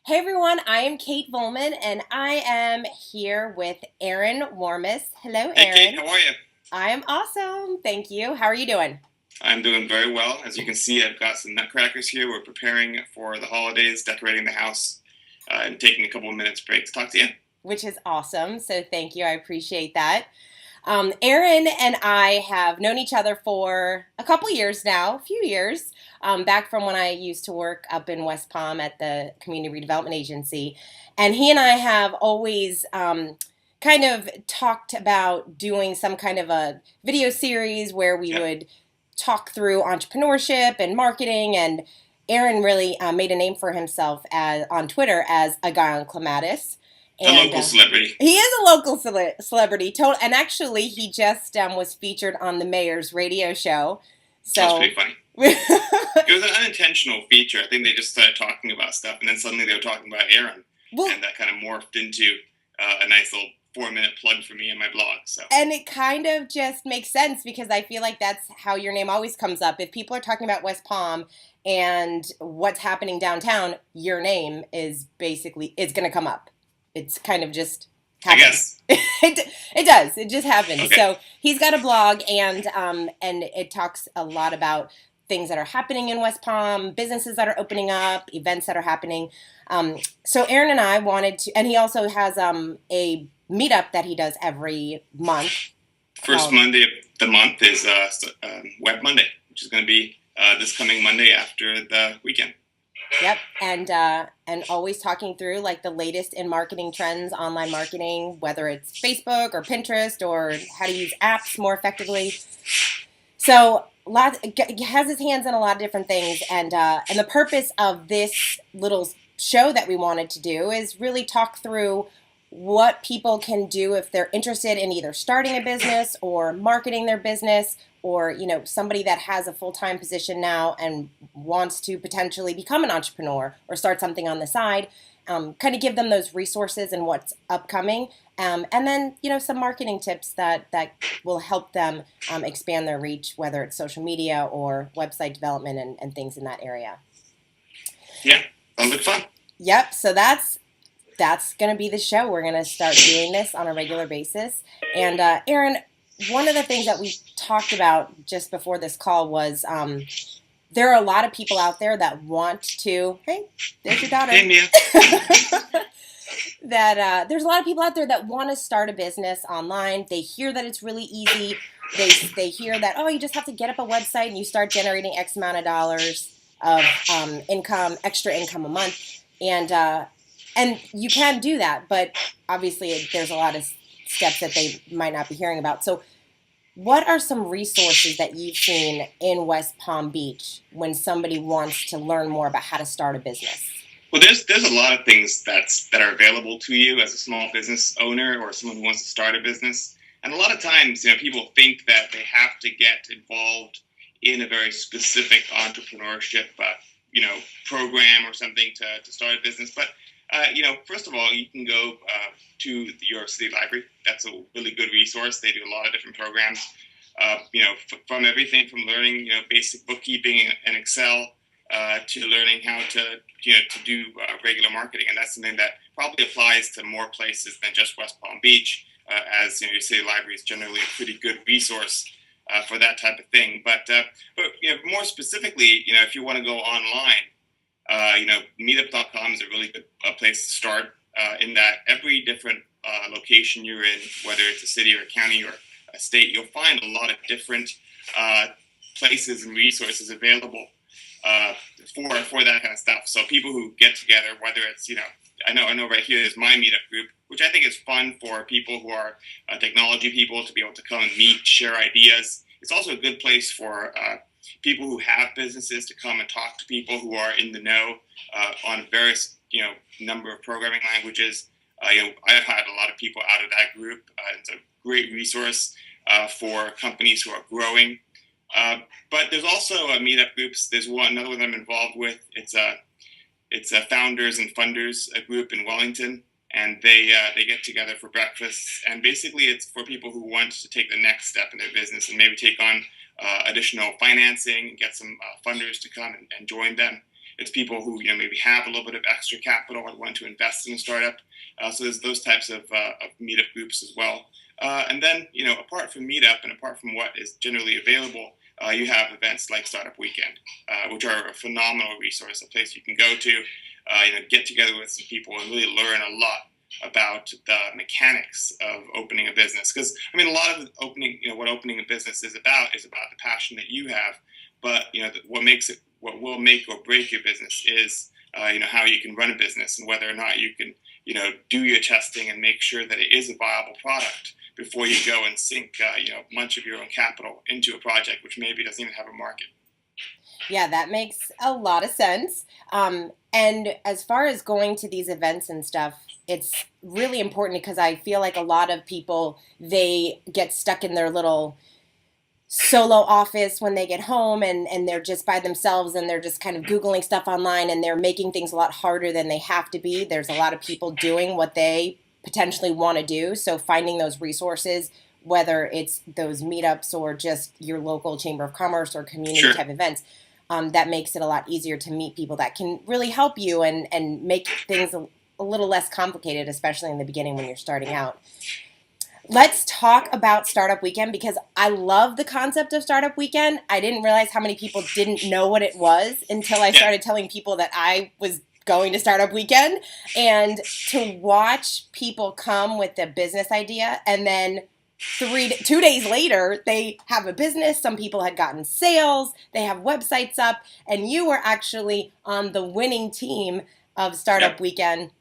Hey everyone, I am Kate Volman and I am here with Aaron Wormus. Hello, Hey Kate, Aaron. how are you? I am awesome. Thank you. How are you doing? I'm doing very well. As you can see, I've got some nutcrackers here. We're preparing for the holidays, decorating the house, and taking a couple of minutes break to talk to you. Which is awesome. So thank you. I appreciate that. Aaron and I have known each other for a couple years now, a few years, back from when I used to work up in West Palm at the Community Redevelopment Agency. And he and I have always kind of talked about doing some kind of a video series where we Yep. would talk through entrepreneurship and marketing. And Aaron really made a name for himself on Twitter as a guy on clematis. A And local celebrity. he is a local celebrity, and actually, he just was featured on the mayor's radio show. That was So, pretty funny. well, It was an unintentional feature. I think they just started talking about stuff, and then suddenly they were talking about Aaron, and that kind of morphed into a nice little 4-minute plug for me and my blog. So, and it kind of just makes sense because I feel like that's how your name always comes up. If people are talking about West Palm and what's happening downtown, your name is basically it's going to come up. It's kind of just I happens. guess. It does. It just happens. Okay. So he's got a blog, and it talks a lot about things that are happening in West Palm, businesses that are opening up, events that are happening. So Aaron and I wanted to, and he also has a meetup that he does every month First called. Monday of the month is Web Monday, which is going to be this coming Monday after the weekend. Yep, and always talking through like the latest in marketing trends, online marketing, whether it's Facebook or Pinterest or how to use apps more effectively. So has his hands in a lot of different things, and the purpose of this little show that we wanted to do is really talk through what people can do if they're interested in either starting a business or marketing their business, or somebody that has a full-time position now and wants to potentially become an entrepreneur or start something on the side. Kind of give them those resources and what's upcoming, and then some marketing tips that will help them expand their reach, whether it's social media or website development and things in that area. Yeah, sounds like fun. Yep. So that's going to be the show. We're going to start doing this on a regular basis. And Aaron, one of the things that we talked about just before this call was there are a lot of people out there that want to. Hey, there's your daughter. Hey, Mia. That there's a lot of people out there that want to start a business online. They hear that it's really easy. They hear that, oh, you just have to get up a website and you start generating X amount of dollars of extra income a month, and you can do that. But obviously, there's a lot of steps that they might not be hearing about. So, what are some resources that you've seen in West Palm Beach when somebody wants to learn more about how to start a business? Well, there's a lot of things that are available to you as a small business owner or someone who wants to start a business. And a lot of times, people think that they have to get involved in a very specific entrepreneurship, program or something to start a business. But first of all, you can go to your city library. That's a really good resource. They do a lot of different programs. From everything from learning, basic bookkeeping and Excel. To learning how to do regular marketing, and that's something that probably applies to more places than just West Palm Beach, as your city library is generally a pretty good resource for that type of thing. But more specifically, if you want to go online, Meetup.com is a really good place to start. In that every different location you're in, whether it's a city or a county or a state, you'll find a lot of different places and resources available for that kind of stuff. So people who get together, whether it's I know right here is my meetup group, which I think is fun for people who are technology people to be able to come and meet, share ideas. It's also a good place for people who have businesses to come and talk to people who are in the know on various number of programming languages. I've had a lot of people out of that group. It's a great resource for companies who are growing. But there's also meetup groups. There's another one I'm involved with. It's a founders and funders group in Wellington, and they get together for breakfast. And basically, it's for people who want to take the next step in their business and maybe take on additional financing and get some funders to come and join them. It's people who maybe have a little bit of extra capital and want to invest in a startup. So there's those types of meetup groups as well. And then apart from meetup and apart from what is generally available, you have events like Startup Weekend, which are a phenomenal resource, a place you can go to, get together with some people and really learn a lot about the mechanics of opening a business. Because a lot of what opening a business is about the passion that you have. But what will make or break your business is how you can run a business and whether or not you can do your testing and make sure that it is a viable product before you go and sink much of your own capital into a project which maybe doesn't even have a market. Yeah, that makes a lot of sense. And as far as going to these events and stuff, it's really important because I feel like a lot of people, they get stuck in their little solo office when they get home and they're just by themselves and they're just kind of Googling stuff online and they're making things a lot harder than they have to be. There's a lot of people doing what they potentially want to do. So finding those resources, whether it's those meetups or just your local chamber of commerce or community Sure. type events, that makes it a lot easier to meet people that can really help you and make things a little less complicated, especially in the beginning when you're starting out. Let's talk about Startup Weekend because I love the concept of Startup Weekend. I didn't realize how many people didn't know what it was until I started telling people that I was going to Startup Weekend. And to watch people come with a business idea and then 2 days later, they have a business. Some people had gotten sales. They have websites up. And you were actually on the winning team of Startup Weekend.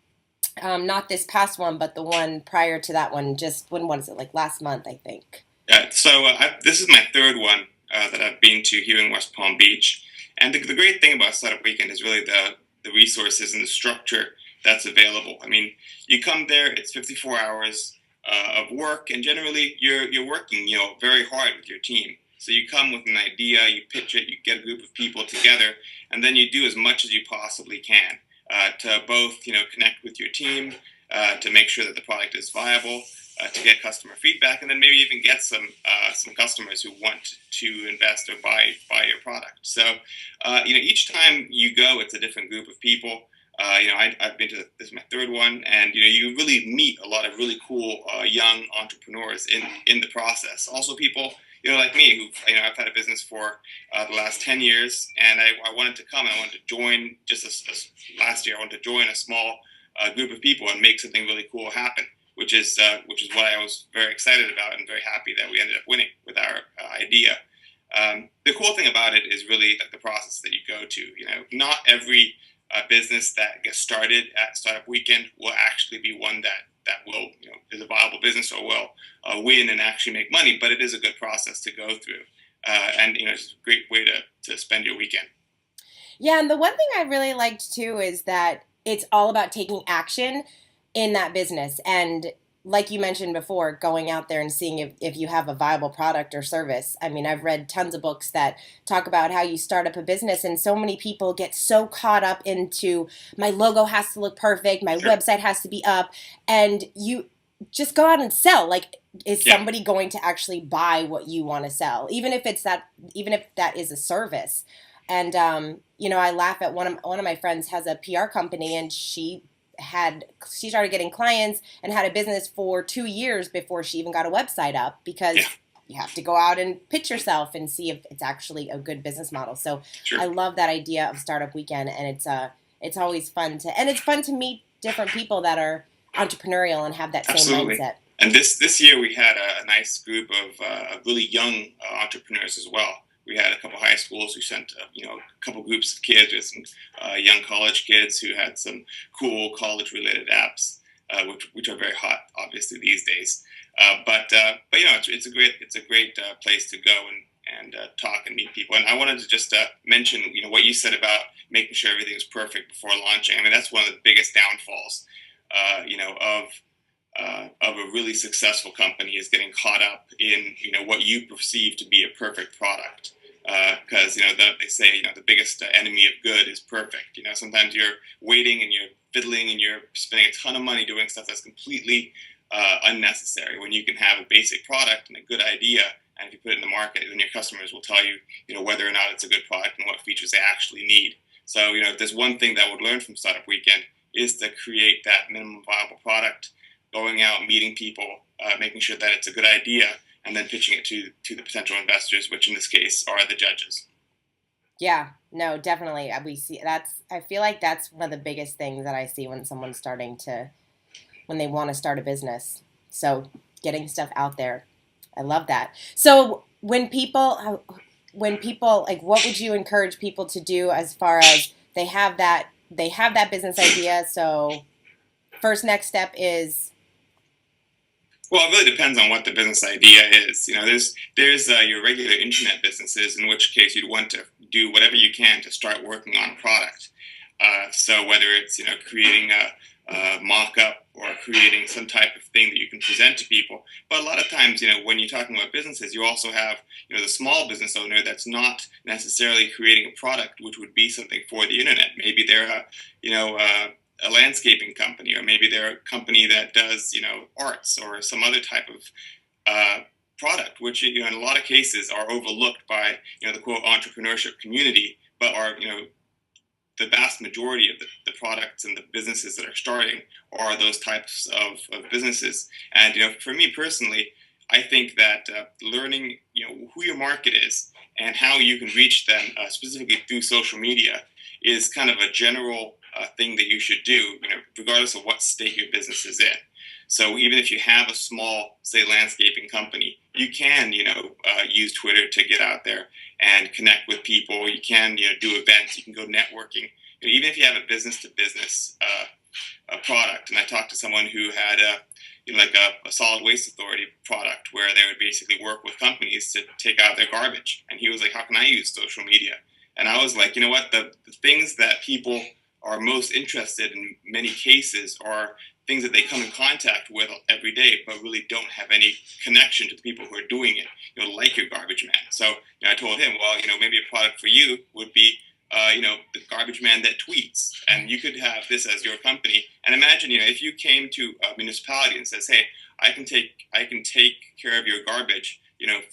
Not this past one, but the one prior to that one. Just when was it? Like last month, I think. So this is my third one that I've been to here in West Palm Beach. And the great thing about Startup Weekend is really the resources and the structure that's available. You come there, it's 54 hours of work, and generally you're working very hard with your team. So you come with an idea, you pitch it, you get a group of people together, and then you do as much as you possibly can to both connect with your team, to make sure that the product is viable, to get customer feedback, and then maybe even get some customers who want to invest or buy your product. So each time you go, it's a different group of people. I've been to this is my third one, and you really meet a lot of really cool young entrepreneurs in the process. Also, people like me who I've had a business for the last 10 years, and I wanted to come. I wanted to join last year. I wanted to join a small group of people and make something really cool happen, which is what I was very excited about and very happy that we ended up winning with our idea. The cool thing about it is really the process that you go to. Not every business that gets started at Startup Weekend will actually be one that will is a viable business or will win and actually make money, but it is a good process to go through, and it's a great way to spend your weekend. Yeah, and the one thing I really liked too is that it's all about taking action in that business. And like you mentioned before, going out there and seeing if you have a viable product or service. I've read tons of books that talk about how you start up a business, and so many people get so caught up into my logo has to look perfect, my website has to be up, and you just go out and sell. Like, is somebody going to actually buy what you want to sell, even if that is a service? And I laugh at one of my friends has a PR company, and she started getting clients and had a business for 2 years before she even got a website up, because you have to go out and pitch yourself and see if it's actually a good business model. So I love that idea of Startup Weekend, and it's always fun to meet different people that are entrepreneurial and have that same mindset. And this year we had a nice group of really young entrepreneurs as well. We had a couple high schools who sent a couple groups of kids with some young college kids who had some cool college related apps, which are very hot obviously these days. But it's a great place to go and talk and meet people. And I wanted to just mention what you said about making sure everything is perfect before launching. That's one of the biggest downfalls of a really successful company, is getting caught up in what you perceive to be a perfect product. Because they say the biggest enemy of good is perfect. Sometimes you're waiting and you're fiddling and you're spending a ton of money doing stuff that's completely unnecessary, when you can have a basic product and a good idea, and if you put it in the market, then your customers will tell you whether or not it's a good product and what features they actually need. So, if there's one thing that I would learn from Startup Weekend is to create that minimum viable product, going out, meeting people, making sure that it's a good idea, and then pitching it to the potential investors, which in this case are the judges. Yeah, no, definitely. We see I feel like that's one of the biggest things that I see when someone's when they want to start a business. So getting stuff out there. I love that. So when people like, what would you encourage people to do as far as they have that business idea? So first next step is, Well, it really depends on what the business idea is. There's your regular internet businesses, in which case you'd want to do whatever you can to start working on a product. So whether it's creating a mock-up or creating some type of thing that you can present to people, but a lot of times when you're talking about businesses, you also have the small business owner that's not necessarily creating a product, which would be something for the internet. Maybe they're a landscaping company, or maybe they're a company that does arts or some other type of product, which in a lot of cases are overlooked by the quote entrepreneurship community, but are the vast majority of the products and the businesses that are starting are those types of businesses. And for me personally, I think that learning who your market is and how you can reach them specifically through social media is kind of a general thing that you should do, regardless of what state your business is in. So even if you have a small, say, landscaping company, you can, use Twitter to get out there and connect with people. You can, do events. You can go networking. Even if you have a business-to-business product, and I talked to someone who had a solid waste authority product where they would basically work with companies to take out their garbage. And he was like, "How can I use social media?" And I was like, you know what? The things that people are most interested in many cases are things that they come in contact with every day, but really don't have any connection to the people who are doing it, like your garbage man. So I told him, well, maybe a product for you would be, the garbage man that tweets, and you could have this as your company. And imagine, if you came to a municipality and says, hey, I can take care of your garbage,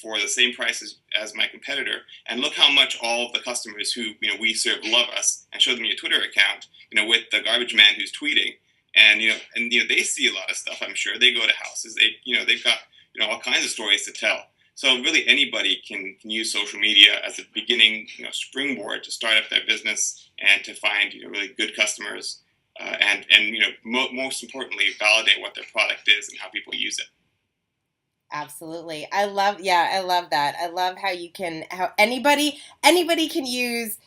for the same price as my competitor, and look how much all of the customers who we serve love us, and show them your Twitter account, with the garbage man who's tweeting, and they see a lot of stuff. I'm sure they go to houses, they've got all kinds of stories to tell. So really anybody can use social media as a beginning springboard to start up their business and to find really good customers, and most importantly validate what their product is and how people use it. absolutely. I love that. I love how anybody can use,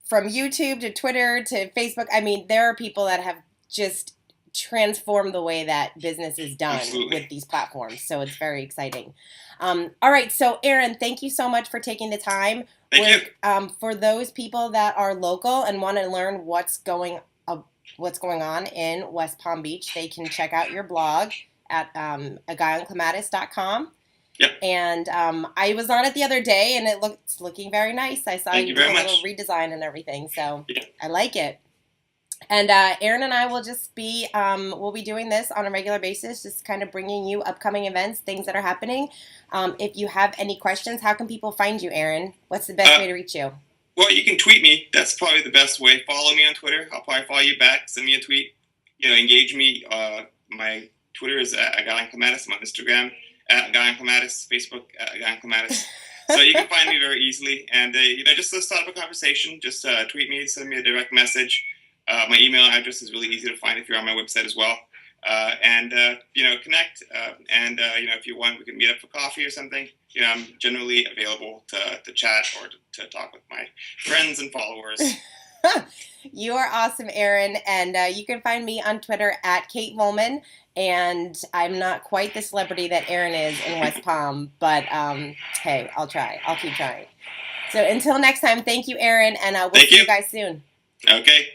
from YouTube to Twitter to Facebook. I mean, there are people that have just transformed the way that business is done Absolutely. with these platforms. So it's very exciting. All right. So Aaron, thank you so much for taking the time. Thank you. For those people that are local and want to learn what's going on in West Palm Beach, they can check out your blog at aguyionclematis.com. Yep. And I was on it the other day, and it's looking very nice. I saw you do a little redesign and everything, so yeah. I like it. And Aaron and I will just be we'll be doing this on a regular basis, just kind of bringing you upcoming events, things that are happening. If you have any questions, how can people find you, Aaron? What's the best way to reach you? Well, you can tweet me. That's probably the best way. Follow me on Twitter. I'll probably follow you back. Send me a tweet. Engage me. My Twitter is @aguyionclematis. I'm on Instagram @aguyionclematis. Facebook @aguyionclematis. So you can find me very easily. And just to start up a conversation, just tweet me, send me a direct message. My email address is really easy to find if you're on my website as well. And connect. And if you want, we can meet up for coffee or something. I'm generally available to chat or to talk with my friends and followers. You are awesome, Aaron. And you can find me on Twitter @Kate Volman. And I'm not quite the celebrity that Aaron is in West Palm, but hey, I'll try. I'll keep trying. So until next time, thank you, Aaron, and we'll see you guys soon. Okay.